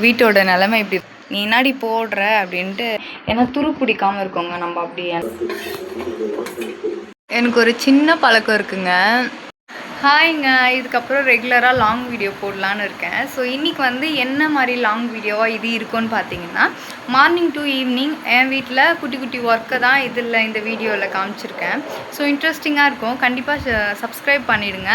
எங்கள் வீட்டோட நிலைமை இப்படி நீ என்னாடி போடுற அப்படின்ட்டு ஏன்னா துரு பிடிக்காமல் இருக்கோங்க நம்ம அப்படியே. எனக்கு ஒரு சின்ன பழக்கம் இருக்குங்க. ஹாய்ங்க, இதுக்கப்புறம் ரெகுலராக லாங் வீடியோ போடலான்னு இருக்கேன். ஸோ இன்றைக்கி வந்து என்ன மாதிரி லாங் வீடியோவாக இது இருக்குன்னு பார்த்தீங்கன்னா, மார்னிங் டு ஈவினிங் என் வீட்டில் குட்டி குட்டி ஒர்க்கை தான் இதில் இந்த வீடியோவில் காமிச்சிருக்கேன். ஸோ இன்ட்ரெஸ்டிங்காக இருக்கும், கண்டிப்பாக சப்ஸ்கிரைப் பண்ணிவிடுங்க.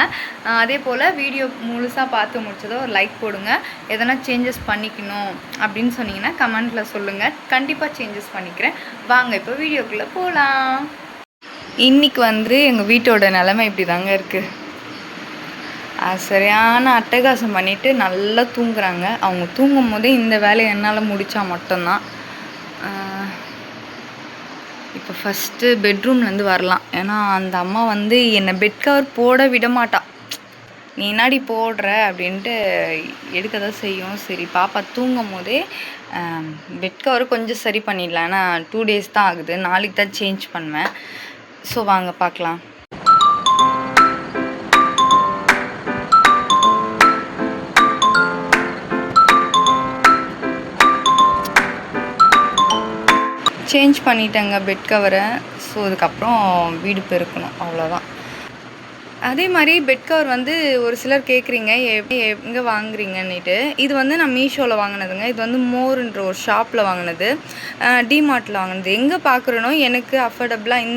அதே போல் வீடியோ முழுசாக பார்த்து முடிச்சதோ ஒரு லைக் போடுங்க. எதனா சேஞ்சஸ் பண்ணிக்கணும் அப்படின்னு சொன்னீங்கன்னா கமெண்ட்டில் சொல்லுங்கள், கண்டிப்பாக சேஞ்சஸ் பண்ணிக்கிறேன். வாங்க இப்போ வீடியோக்குள்ளே போகலாம். இன்றைக்கி வந்து எங்கள் வீட்டோட நிலைமை இப்படி தாங்க இருக்குது. சரியான அட்டகாசம் பண்ணிவிட்டு நல்லா தூங்குறாங்க. அவங்க தூங்கும் போதே இந்த வேலையை என்னால் முடித்தா மட்டும்தான். இப்போ ஃபஸ்ட்டு பெட்ரூம்லேருந்து வரலாம். ஏன்னா அந்த அம்மா வந்து என்னை பெட் கவர் போட விட மாட்டா. நீ என்னாடி போடுற அப்படின்ட்டு எடுக்க தான் செய்யும். சரி, பாப்பா தூங்கும் போதே பெட் கவர் கொஞ்சம் சரி பண்ணிடலாம். ஏன்னா 2 days தான் ஆகுது, நாளைக்கு தான் சேஞ்ச் பண்ணுவேன். ஸோ வாங்க பார்க்கலாம். சேஞ்ச் பண்ணிட்டேங்க பெட் கவரை. ஸோ அதுக்கப்புறம் வீடு பெருக்கணும், அவ்வளோதான். அதே மாதிரி பெட் கவர் வந்து ஒரு சிலர் கேட்குறீங்க எங்கே வாங்குறீங்கன்னுட்டு. இது வந்து நான் மீஷோவில் வாங்கினதுங்க. இது வந்து மோர்ன்ற ஒரு ஷாப்பில் வாங்கினது, டிமார்ட்டில் வாங்கினது. எங்கே பார்க்குறேனோ எனக்கு அஃபோர்டபுளாக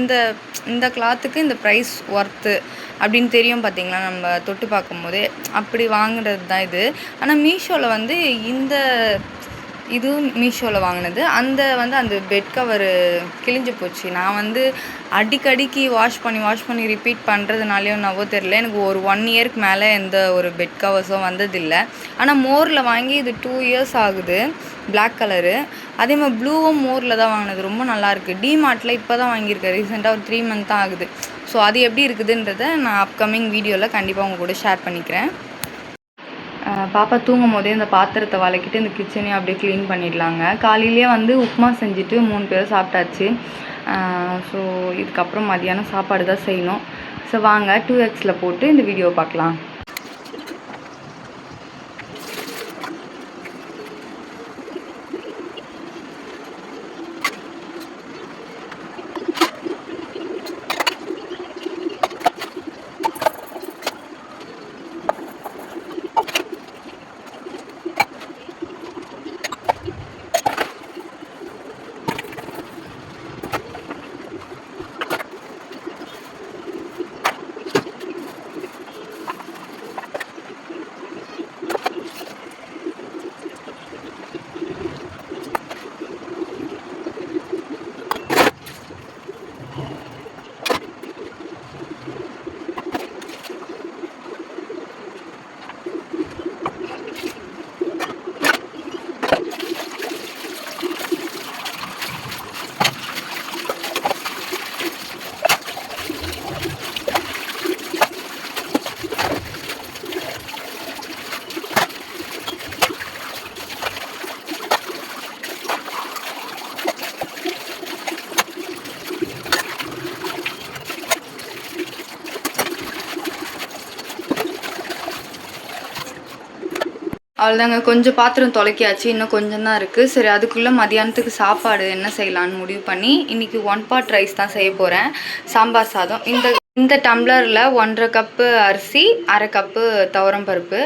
இந்த கிளாத்துக்கு இந்த ப்ரைஸ் ஒர்த்து அப்படின்னு தெரியும் பார்த்தீங்களா, நம்ம தொட்டு பார்க்கும்போதே அப்படி வாங்குறது தான் இது. ஆனால் மீஷோவில் வந்து இதுவும் மீஷோவில் வாங்கினது. அந்த பெட் கவரு கிழிஞ்சு போச்சு. நான் வந்து அடிக்கடிக்கு வாஷ் பண்ணி ரிப்பீட் பண்ணுறதுனாலையோ என்னவோ தெரில, எனக்கு ஒரு 1 yearக்கு மேலே எந்த ஒரு பெட் கவர்ஸும் வந்ததில்லை. ஆனால் மோரில் வாங்கி இது 2 years ஆகுது, பிளாக் கலரு. அதே மாதிரி ப்ளூவும் மோரில் தான் வாங்கினது, ரொம்ப நல்லாயிருக்கு. டிமார்ட்டில் இப்போ தான் வாங்கியிருக்கேன், ரீசெண்டாக ஒரு 3 month தான் ஆகுது. ஸோ அது எப்படி இருக்குதுன்றதை நான் அப்கமிங் வீடியோவில் கண்டிப்பாக உங்கள் கூட ஷேர் பண்ணிக்கிறேன். பாப்பா தூங்கும் போதே இந்த பாத்திரத்தை வளக்கிட்டு இந்த கிச்சனையும் அப்படியே க்ளீன் பண்ணிடலாங்க. காலையிலேயே வந்து உப்புமா செஞ்சுட்டு 3 பேரும் சாப்பிட்டாச்சு. ஸோ இதுக்கப்புறம் மதியானம் சாப்பாடு தான் செய்யணும். ஸோ வாங்க 2xல் போட்டு இந்த வீடியோ பார்க்கலாம். அவ்வளோதாங்க, கொஞ்சம் பாத்திரம் தொலைக்கியாச்சு, இன்னும் கொஞ்சம் தான் இருக்குது. சரி, அதுக்குள்ளே மதியானத்துக்கு சாப்பாடு என்ன செய்யலான்னு முடிவு பண்ணி இன்றைக்கி 1 pot ரைஸ் தான் செய்ய போகிறேன். சாம்பார் சாதம். இந்த டம்ளரில் 1.5 கப்பு அரிசி, 1/2 கப்பு துவரம் பருப்பு.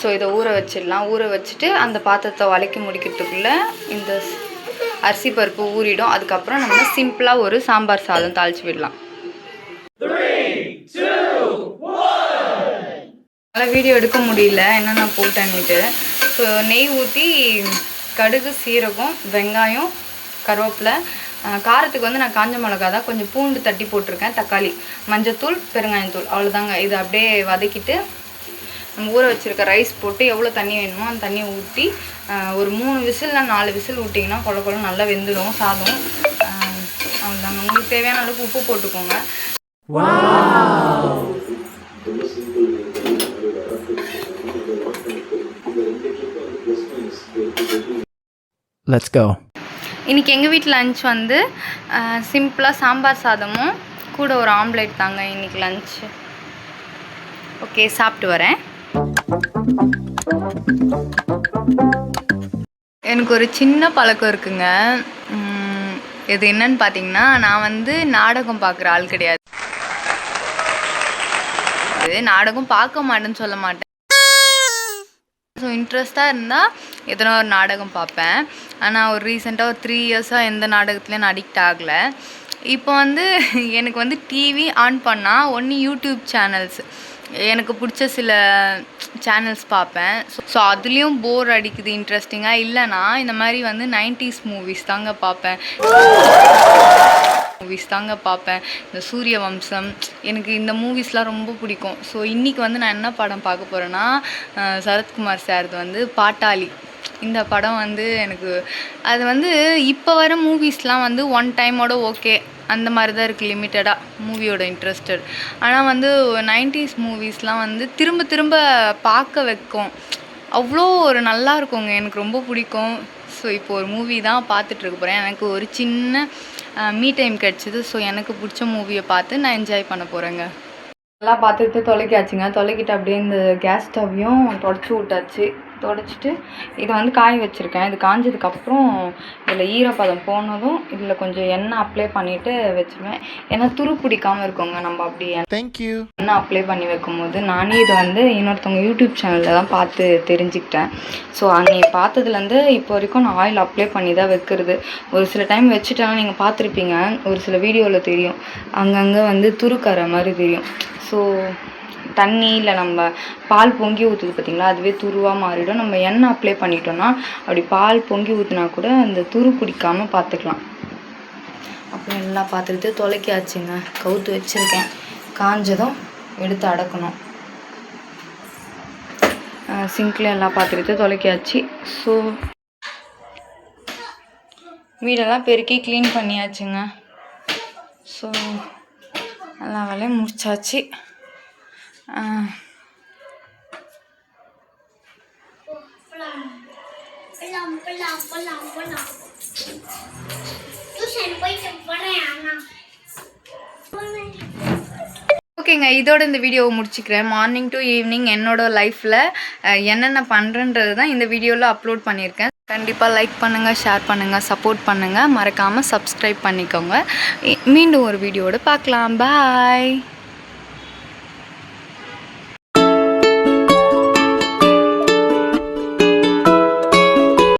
ஸோ இதை ஊற வச்சிடலாம். ஊற வச்சுட்டு அந்த பாத்திரத்தை வளைக்கி முடிக்கிறதுக்குள்ளே இந்த அரிசி பருப்பு ஊறிடும். அதுக்கப்புறம் நம்ம சிம்பிளாக ஒரு சாம்பார் சாதம் தாளித்து விடலாம். 3, 2, 1. நல்லா வீடியோ எடுக்க முடியல, என்னென்ன போட்டேன்னுட்டு. ஸோ நெய் ஊற்றி கடுகு, சீரகம், வெங்காயம், கருவேப்பிலை, காரத்துக்கு வந்து நான் காஞ்ச மிளகா தான், கொஞ்சம் பூண்டு தட்டி போட்டிருக்கேன், தக்காளி, மஞ்சத்தூள், பெருங்காயத்தூள், அவ்வளோதாங்க. இதை அப்படியே வதக்கிட்டு நம்ம ஊற வச்சுருக்க ரைஸ் போட்டு எவ்வளோ தண்ணி வேணுமோ அந்த தண்ணியை ஊற்றி ஒரு 3 விசில் 4 விசில் ஊட்டிங்கன்னா குழ நல்லா வெந்துடும் சாதம். அவ்வளோதாங்க. உங்களுக்கு தேவையான அளவுக்கு உப்பு போட்டுக்கோங்க. Let's go. இன்றைக்கி எங்கள் வீட்டில் லஞ்ச் வந்து சிம்பிளாக சாம்பார் சாதமும் கூட ஒரு ஆம்லேட் தாங்க இன்றைக்கி லஞ்ச். ஓகே, சாப்பிட்டு வரேன். எனக்கு ஒரு சின்ன பழக்கம் இருக்குங்க. இது என்னன்னு பார்த்தீங்கன்னா, நான் வந்து நாடகம் பார்க்குற ஆள் கிடையாது. நாடகம் பார்க்க மாட்டேன்னு சொல்ல மாட்டேன். ஸோ இன்ட்ரெஸ்ட்டாக இருந்தால் எதனா ஒரு நாடகம் பார்ப்பேன். ஆனால் ஒரு ரீசெண்டாக ஒரு 3 இயர்ஸாக எந்த நாடகத்துலையும் நான் அடிக்ட் ஆகலை. இப்போ வந்து எனக்கு வந்து டிவி ஆன் பண்ணால் ஒன்று யூடியூப் சேனல்ஸ், எனக்கு பிடிச்ச சில சேனல்ஸ் பார்ப்பேன். ஸோ அதுலேயும் போர் அடிக்குது இன்ட்ரெஸ்டிங்காக இல்லைனா இந்த மாதிரி வந்து 90s மூவிஸ் தாங்க பார்ப்பேன். இந்த சூரிய வம்சம், எனக்கு இந்த மூவிஸ்லாம் ரொம்ப பிடிக்கும். ஸோ இன்றைக்கி வந்து நான் என்ன படம் பார்க்க போகிறேன்னா, சரத்குமார் சார்து வந்து பாட்டாளி. இந்த படம் வந்து எனக்கு அது வந்து இப்போ வர மூவிஸ்லாம் வந்து ஒன் டைமோட ஓகே அந்த மாதிரி தான் இருக்குது, லிமிட்டடாக மூவியோட இன்ட்ரெஸ்டட். ஆனால் வந்து 90s மூவிஸ்லாம் வந்து திரும்ப திரும்ப பார்க்க வைக்கும். அவ்வளோ ஒரு நல்லா இருக்குங்க, எனக்கு ரொம்ப பிடிக்கும். ஸோ இப்போ ஒரு மூவி தான் பார்த்துட்ருக்க போகிறேன். எனக்கு ஒரு சின்ன மீ டைம் கிடச்சிது. ஸோ எனக்கு பிடிச்ச மூவியை பார்த்து நான் என்ஜாய் பண்ண போகிறேங்க. நல்லா பார்த்துட்டு தொலைக்காச்சுங்க. தொலைக்கிட்டு அப்படியே இந்த கேஸ் ஸ்டவ்வையும் தொடச்சி விட்டாச்சு. தொடச்சிட்டு இதை வந்து காய வச்சுருக்கேன். இது காஞ்சதுக்கப்புறம் இதில் ஈரப்பதம் போனதும் இதில் கொஞ்சம் எண்ணெய் அப்ளை பண்ணிவிட்டு வச்சுருவேன். ஏன்னா துரு பிடிக்காமல் இருக்குங்க நம்ம அப்படி எண்ணெய் அப்ளை பண்ணி வைக்கும்போது. நானே இதை வந்து இன்னொருத்தவங்க யூடியூப் சேனலில் தான் பார்த்து தெரிஞ்சுக்கிட்டேன். ஸோ அன்னைக்கு பார்த்ததுலேருந்து இப்போ வரைக்கும் நான் ஆயில் அப்ளை பண்ணி தான் வைக்கிறது. ஒரு சில டைம் வச்சுட்டேன்னா நீங்கள் பார்த்துருப்பீங்க, ஒரு சில வீடியோவில் தெரியும், அங்கங்கே வந்து துருக்கற மாதிரி தெரியும். ஸோ தண்ணி இல்லை நம்ம பால் பொங்கி ஊற்றுது பார்த்திங்களா, அதுவே துருவாக மாறிடும். நம்ம எண்ணெய் அப்ளை பண்ணிட்டோன்னா அப்படி பால் பொங்கி ஊற்றினா கூட அந்த துரு பிடிக்காமல் பார்த்துக்கலாம். அப்புறம் எல்லாம் பார்த்துட்டு தொலைக்காச்சுங்க. கவுத்து வச்சுருக்கேன். காஞ்சதும் எடுத்து அடக்கணும். சிங்கில் எல்லாம் பார்த்துக்கிட்டு தொலைக்காச்சு. ஸோ வீடெல்லாம் பெருக்கி க்ளீன் பண்ணியாச்சுங்க. ஸோ எல்லா வேலையும் முடிச்சாச்சு. ஓகேங்க, இதோட இந்த வீடியோவை முடிச்சுக்கிறேன். மார்னிங் டு ஈவினிங் என்னோட லைஃப்பில் என்னென்ன பண்ணுறன்றது தான் இந்த வீடியோவில் அப்லோட் பண்ணியிருக்கேன். கண்டிப்பாக லைக் பண்ணுங்கள், ஷேர் பண்ணுங்கள், சப்போர்ட் பண்ணுங்கள். மறக்காமல் சப்ஸ்கிரைப் பண்ணிக்கோங்க. மீண்டும் ஒரு வீடியோவோட பார்க்கலாம். பாய்.